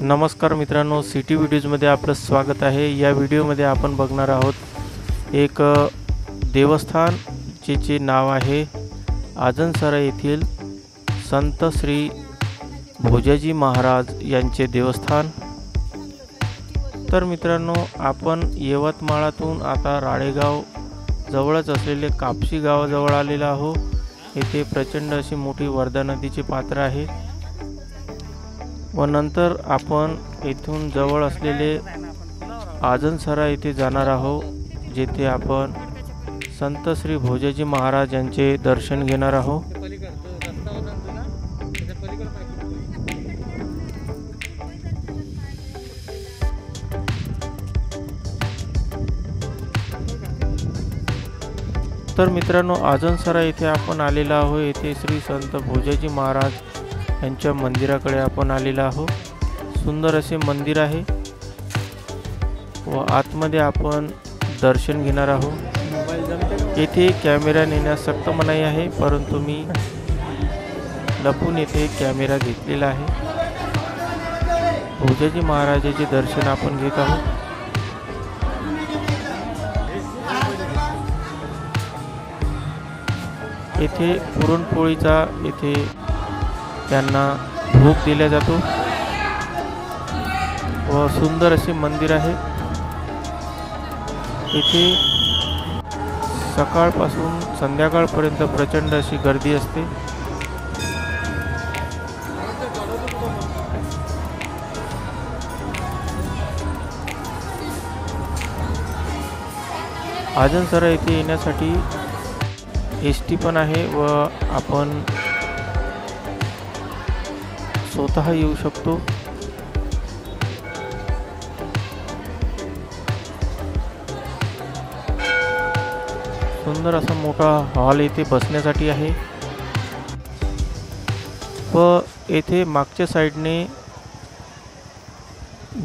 नमस्कार मित्रांनो, सिटी व्हिडिओजमध्ये आपलं स्वागत आहे। या व्हिडिओमध्ये आपण बघणार आहोत एक देवस्थान जिचे नाव आहे आजनसरा येथील संत श्री भोजाजी महाराज यांचे देवस्थान। तर मित्रांनो, आपण यवतमाळातून आता राळेगाव जवळच असलेले कापशी गावाजवळ आलेलो आहोत। येथे प्रचंड अशी मोठी वर्धा नदीचे पात्र आहे व नंतर आपण इथून जवळ असलेले आजनसरा येथे जाणार आहोत, जेथे आपण संत श्री भोजाजी महाराज यांचे दर्शन घेणार आहोत। तर मित्रांनो, आजनसरा येथे आपण आलेलो आहोत। येथे श्री संत भोजाजी महाराज यांच्या मंदिराकडे आपण आलेलो आहोत। सुंदर असे मंदिर आहे व आतमध्ये आपण दर्शन घेणार आहोत। येथे कॅमेरा नेण्यास सक्त मनाई आहे, परंतु मी लपून येथे कॅमेरा घेतलेला आहे। भोजाजी महाराजांचे दर्शन आपण घेत आहोत। येथे पुरणपोळीचा येथे त्यांना भोग दिला जातो व सुंदर असे मंदिर आहे। येथे सकाळपासून संध्याकाळपर्यंत प्रचंड अशी गर्दी असते। आजनसरा येथे येण्यासाठी एसटी पण आहे व आपण स्वतः येऊ शकतो। सुंदर असा मोठा हॉल येथे बसण्यासाठी आहे व येथे मागच्या साइडने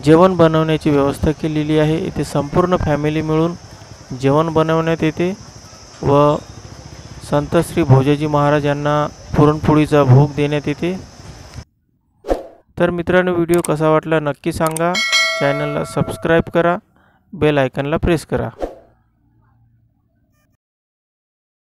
जेवण बनवण्याची व्यवस्था केलेली आहे। येथे संपूर्ण फॅमिली मिळून जेवण बनवण्यात येते व संत श्री भोजाजी महाराज यांना पुरणपोळीचा भोग देण्यात येते। तर मित्रांनो, व्हिडिओ कसा वाटला नक्की सांगा। चॅनलला सबस्क्राइब करा, बेल आयकॉनला प्रेस करा।